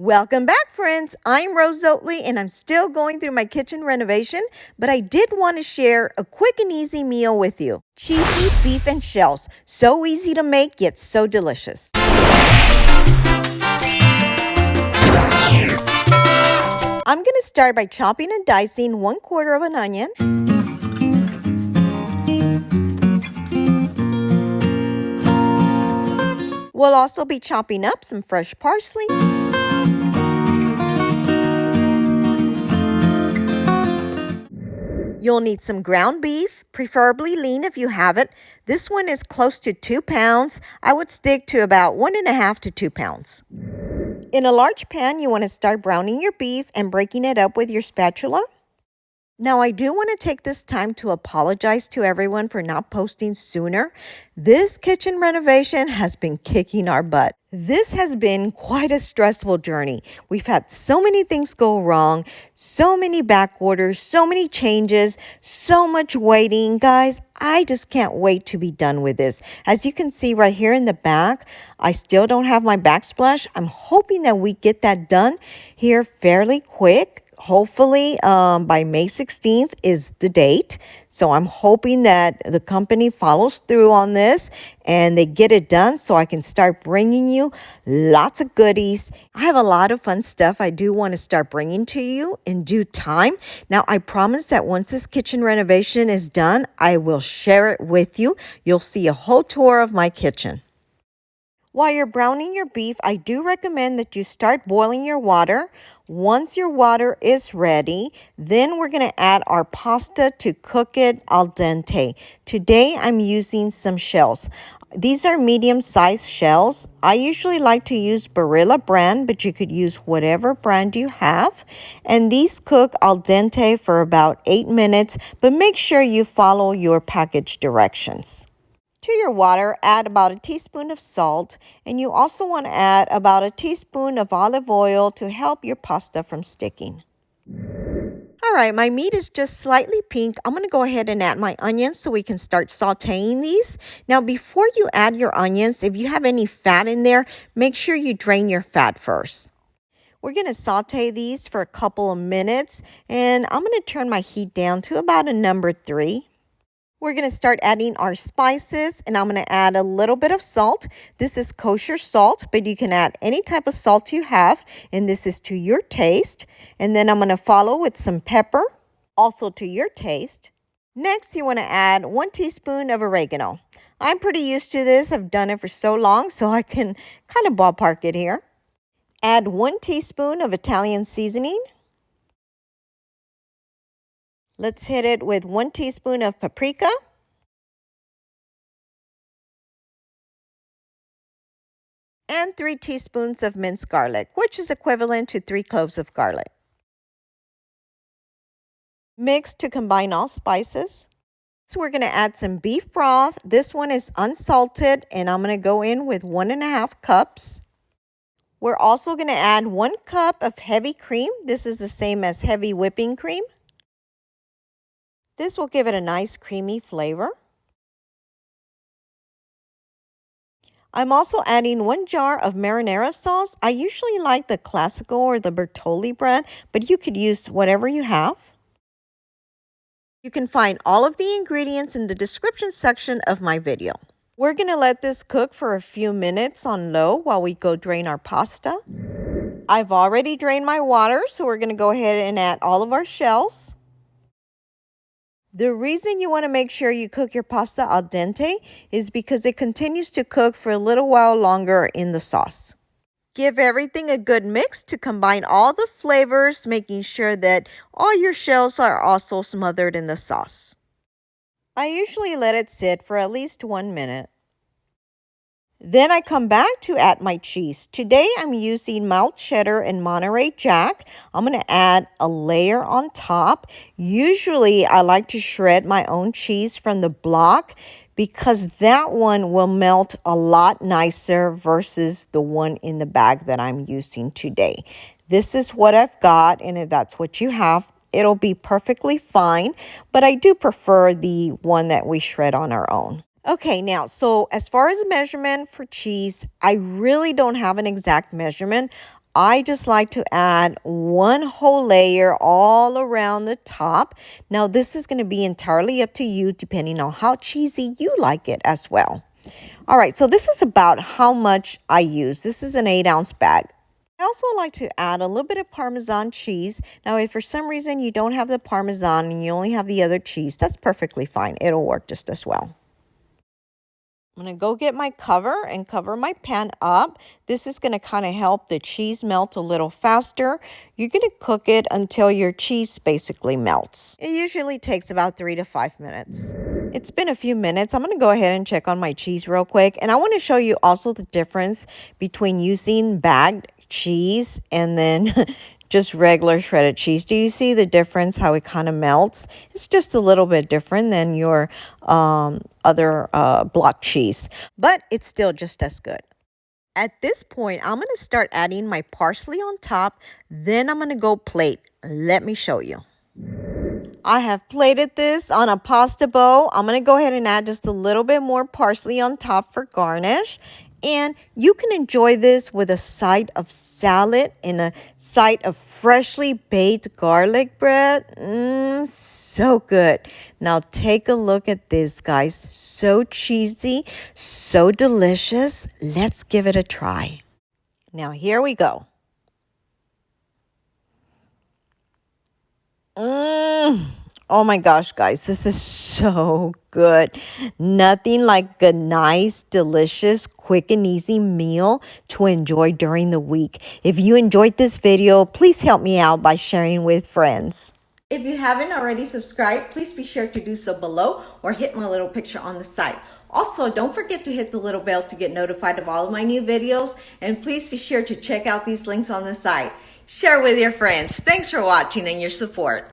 Welcome back, friends. I'm Rose Oatley, and I'm still going through my kitchen renovation, but I did want to share a quick and easy meal with you. Cheesy beef and shells. So easy to make, yet so delicious. I'm going to start by chopping and dicing 1/4 of an onion. We'll also be chopping up some fresh parsley. You'll need some ground beef, preferably lean if you have it. This one is close to 2 pounds. I would stick to about 1.5 to 2 pounds. In a large pan, you want to start browning your beef and breaking it up with your spatula. Now, I do want to take this time to apologize to everyone for not posting sooner. This kitchen renovation has been kicking our butt. This has been quite a stressful journey. We've had so many things go wrong, so many back orders, so many changes, so much waiting. Guys, I just can't wait to be done with this. As you can see right here in the back, I still don't have my backsplash. I'm hoping that we get that done here fairly quick. Hopefully by May 16th is the date. So I'm hoping that the company follows through on this and they get it done so I can start bringing you lots of goodies. I have a lot of fun stuff I do want to start bringing to you in due time. Now, I promise that once this kitchen renovation is done, I will share it with you. You'll see a whole tour of my kitchen. While you're browning your beef, I do recommend that you start boiling your water. Once your water is ready, then we're going to add our pasta to cook it al dente. Today, I'm using some shells. These are medium-sized shells. I usually like to use Barilla brand, but you could use whatever brand you have. And these cook al dente for about 8 minutes, but make sure you follow your package directions. To your water, add about a teaspoon of salt, and you also want to add about a teaspoon of olive oil to help your pasta from sticking. All right, my meat is just slightly pink. I'm going to go ahead and add my onions so we can start sauteing these. Now, before you add your onions, if you have any fat in there, make sure you drain your fat first. We're going to saute these for a couple of minutes, and I'm going to turn my heat down to about a number 3. We're going to start adding our spices, and I'm going to add a little bit of salt. This is kosher salt, but you can add any type of salt you have, and this is to your taste. And then I'm going to follow with some pepper, also to your taste. Next, you want to add 1 teaspoon of oregano. I'm pretty used to this. I've done it for so long, so I can kind of ballpark it here. Add 1 teaspoon of Italian seasoning. Let's hit it with 1 teaspoon of paprika. And 3 teaspoons of minced garlic, which is equivalent to 3 cloves of garlic. Mix to combine all spices. So we're going to add some beef broth. This one is unsalted, and I'm going to go in with 1.5 cups. We're also going to add 1 cup of heavy cream. This is the same as heavy whipping cream. This will give it a nice creamy flavor. I'm also adding 1 jar of marinara sauce. I usually like the Classico or the Bertolli brand, but you could use whatever you have. You can find all of the ingredients in the description section of my video. We're going to let this cook for a few minutes on low while we go drain our pasta. I've already drained my water, so we're going to go ahead and add all of our shells. The reason you want to make sure you cook your pasta al dente is because it continues to cook for a little while longer in the sauce. Give everything a good mix to combine all the flavors, making sure that all your shells are also smothered in the sauce. I usually let it sit for at least 1 minute. Then I come back to add my cheese. Today I'm using mild cheddar and Monterey Jack. I'm going to add a layer on top. Usually I like to shred my own cheese from the block because that one will melt a lot nicer versus the one in the bag that I'm using today. This is what I've got, and if that's what you have, it'll be perfectly fine, but I do prefer the one that we shred on our own. Okay, now, so as far as a measurement for cheese, I really don't have an exact measurement. I just like to add one whole layer all around the top. Now, this is going to be entirely up to you depending on how cheesy you like it as well. All right, so this is about how much I use. This is an 8-ounce bag. I also like to add a little bit of Parmesan cheese. Now, if for some reason you don't have the Parmesan and you only have the other cheese, that's perfectly fine. It'll work just as well. I'm going to go get my cover and cover my pan up. This is going to kind of help the cheese melt a little faster. You're going to cook it until your cheese basically melts. It usually takes about 3 to 5 minutes. It's been a few minutes. I'm going to go ahead and check on my cheese real quick. And I want to show you also the difference between using bagged cheese and then just regular shredded cheese. Do you see the difference, how it kind of melts? It's just a little bit different than your other block cheese, but it's still just as good. At this point, I'm going to start adding my parsley on top. Then I'm going to go plate. Let me show you. I have plated this on a pasta bowl. I'm going to go ahead and add just a little bit more parsley on top for garnish. And you can enjoy this with a side of salad and a side of freshly baked garlic bread. So good. Now take a look at this, guys. So cheesy, so delicious. Let's give it a try. Now here we go. Oh my gosh, guys, this is so good. Nothing like a nice, delicious, quick and easy meal to enjoy during the week. If you enjoyed this video, please help me out by sharing with friends. If you haven't already subscribed, please be sure to do so below or hit my little picture on the side. Also, don't forget to hit the little bell to get notified of all of my new videos. And please be sure to check out these links on the side. Share with your friends. Thanks for watching and your support.